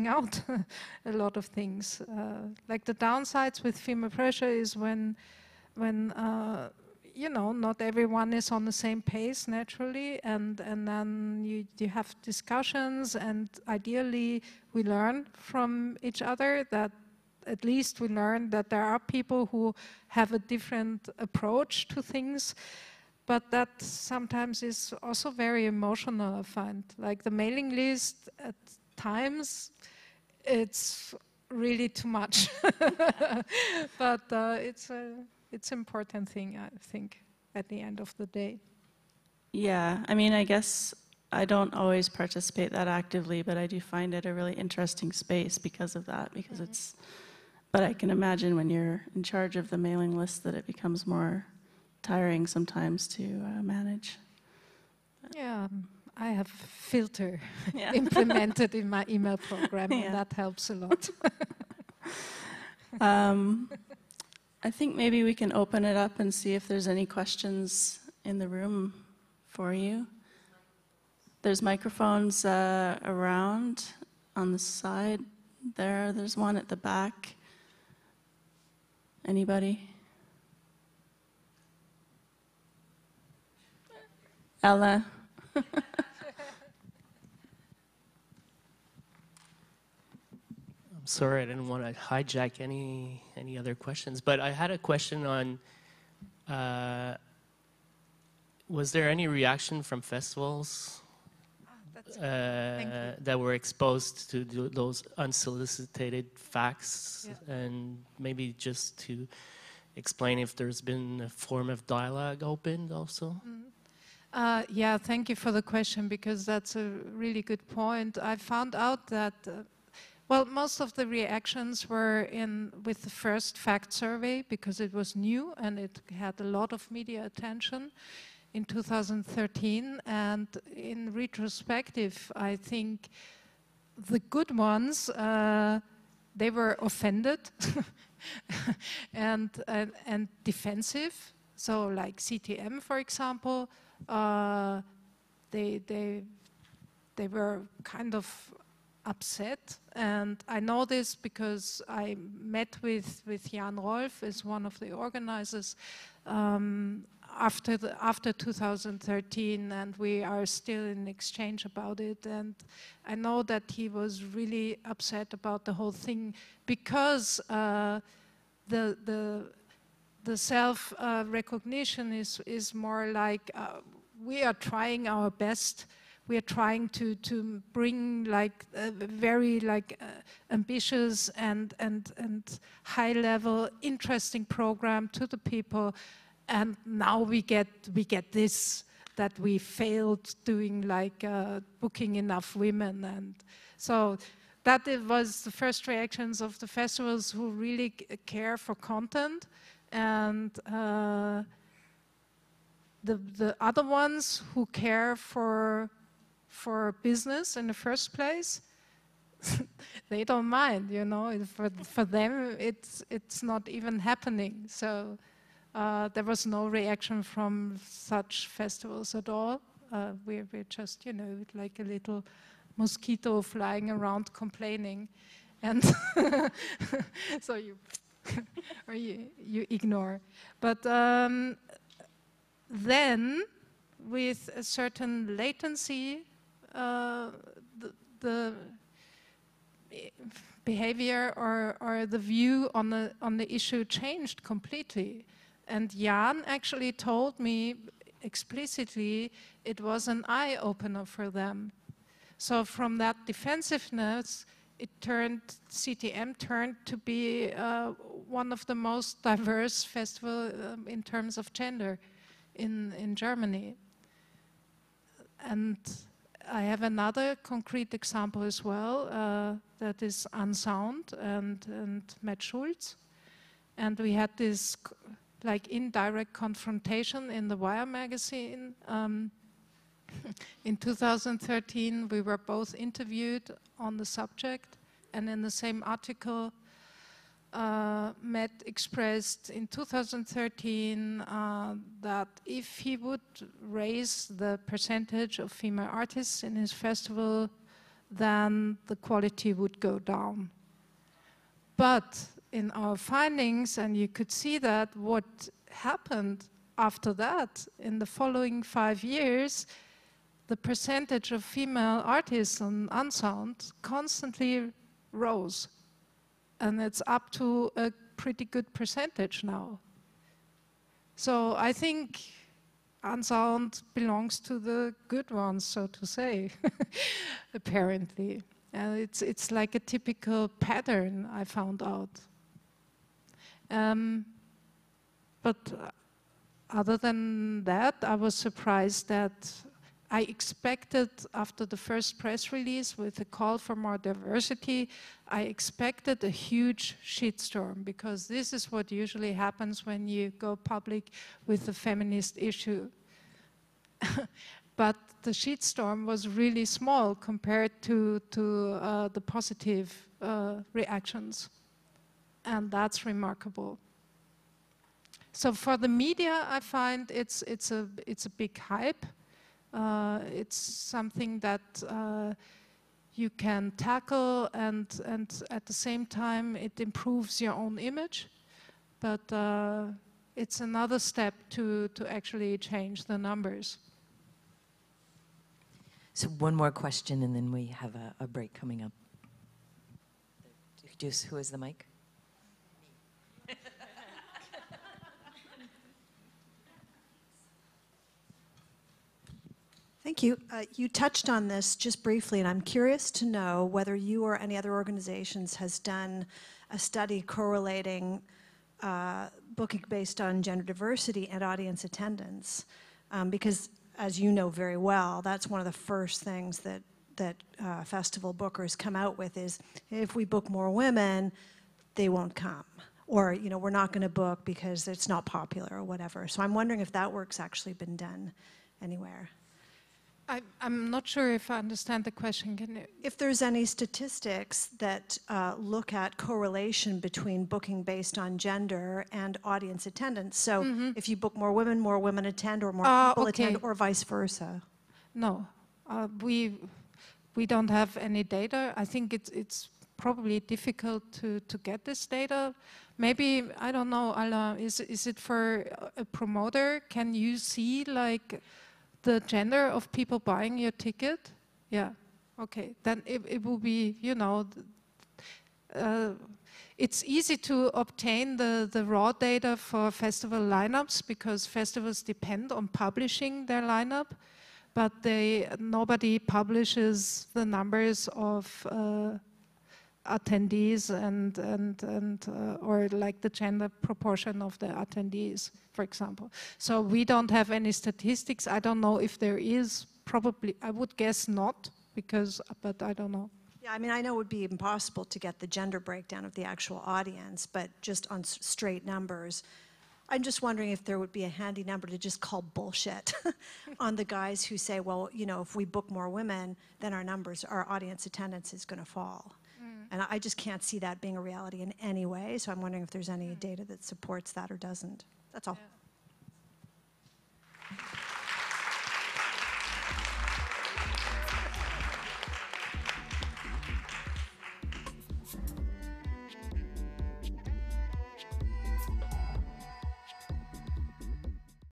A: out a lot of things. Like the downsides with female pressure is when you know, not everyone is on the same pace naturally, and then you have discussions, and ideally we learn from each other. That at least we learn that there are people who have a different approach to things. But that sometimes is also very emotional, I find. Like the mailing list, at times, it's really too much. But it's an important thing, I think, at the end of the day.
C: Yeah, I mean, I guess I don't always participate that actively, but I do find it a really interesting space because of that, because it's, but I can imagine when you're in charge of the mailing list that it becomes more tiring sometimes to manage.
A: Yeah, I have filter implemented in my email program, and that helps a lot.
C: I think maybe we can open it up and see if there's any questions in the room for you. There's microphones around on the side there. There's one at the back. Anybody? Ella.
D: Sorry, I didn't want to hijack any other questions, but I had a question on, was there any reaction from festivals that were exposed to those unsolicited facts? Yeah. And maybe just to explain if there's been a form of dialogue opened also?
A: Yeah, thank you for the question, because that's a really good point. I found out that well, most of the reactions were with the first fact survey, because it was new and it had a lot of media attention in 2013. And in retrospective, I think the good ones, they were offended and defensive. So like CTM, for example, they were kind of upset, and I know this because I met with Jan Rolf, as one of the organizers, after 2013, and we are still in exchange about it. And I know that he was really upset about the whole thing, because the self recognition is more like we are trying our best. We are trying to bring like a very ambitious and high level, interesting program to the people, and now we get this, that we failed doing like booking enough women. And so that it was the first reactions of the festivals who really care for content, and the other ones who care for business in the first place, they don't mind, you know. For them, it's not even happening. So there was no reaction from such festivals at all. We're just, you know, like a little mosquito flying around complaining, and so you or you ignore. But then, with a certain latency, the behavior or the view on the issue changed completely. And Jan actually told me explicitly it was an eye-opener for them. So from that defensiveness, CTM turned to be one of the most diverse festivals in terms of gender in Germany. And I have another concrete example as well, that is Unsound and Matt Schulz. And we had this like indirect confrontation in the Wire magazine. In 2013, we were both interviewed on the subject, and in the same article, Matt expressed in 2013 that if he would raise the percentage of female artists in his festival, then the quality would go down. But in our findings, and you could see that what happened after that, in the following 5 years, the percentage of female artists on Unsound constantly rose. And it's up to a pretty good percentage now. So I think Unsound belongs to the good ones, so to say, apparently. And it's like a typical pattern, I found out. But other than that, I was surprised that I expected, after the first press release with a call for more diversity, I expected a huge shitstorm, because this is what usually happens when you go public with a feminist issue. But the shitstorm was really small compared to the positive reactions. And that's remarkable. So for the media, I find it's a big hype. It's something that you can tackle, and at the same time it improves your own image. But it's another step to actually change the numbers.
E: So one more question, and then we have a break coming up. Just, who has the mic?
F: Thank you. You touched on this just briefly, and I'm curious to know whether you or any other organizations has done a study correlating booking based on gender diversity and audience attendance. Because, as you know very well, that's one of the first things that festival bookers come out with is, if we book more women, they won't come. Or, you know, we're not going to book because it's not popular or whatever. So I'm wondering if that work's actually been done anywhere.
A: I'm not sure if I understand the question. Can you?
F: If there's any statistics that look at correlation between booking based on gender and audience attendance. So if you book more women attend, or more people attend, or vice versa.
A: No, we don't have any data. I think it's probably difficult to get this data. Maybe, I don't know, Alain, is it for a promoter? Can you see like the gender of people buying your ticket? Yeah, okay. Then it will be, you know, it's easy to obtain the raw data for festival lineups, because festivals depend on publishing their lineup, but nobody publishes the numbers of attendees or like the gender proportion of the attendees, for example. So we don't have any statistics. I don't know if there is. Probably, I would guess not, but I don't know.
F: Yeah, I mean, I know it would be impossible to get the gender breakdown of the actual audience, but just on straight numbers, I'm just wondering if there would be a handy number to just call bullshit on the guys who say, well, you know, if we book more women, then our audience attendance is going to fall. And I just can't see that being a reality in any way. So I'm wondering if there's any data that supports that or doesn't. That's all.
A: Yeah.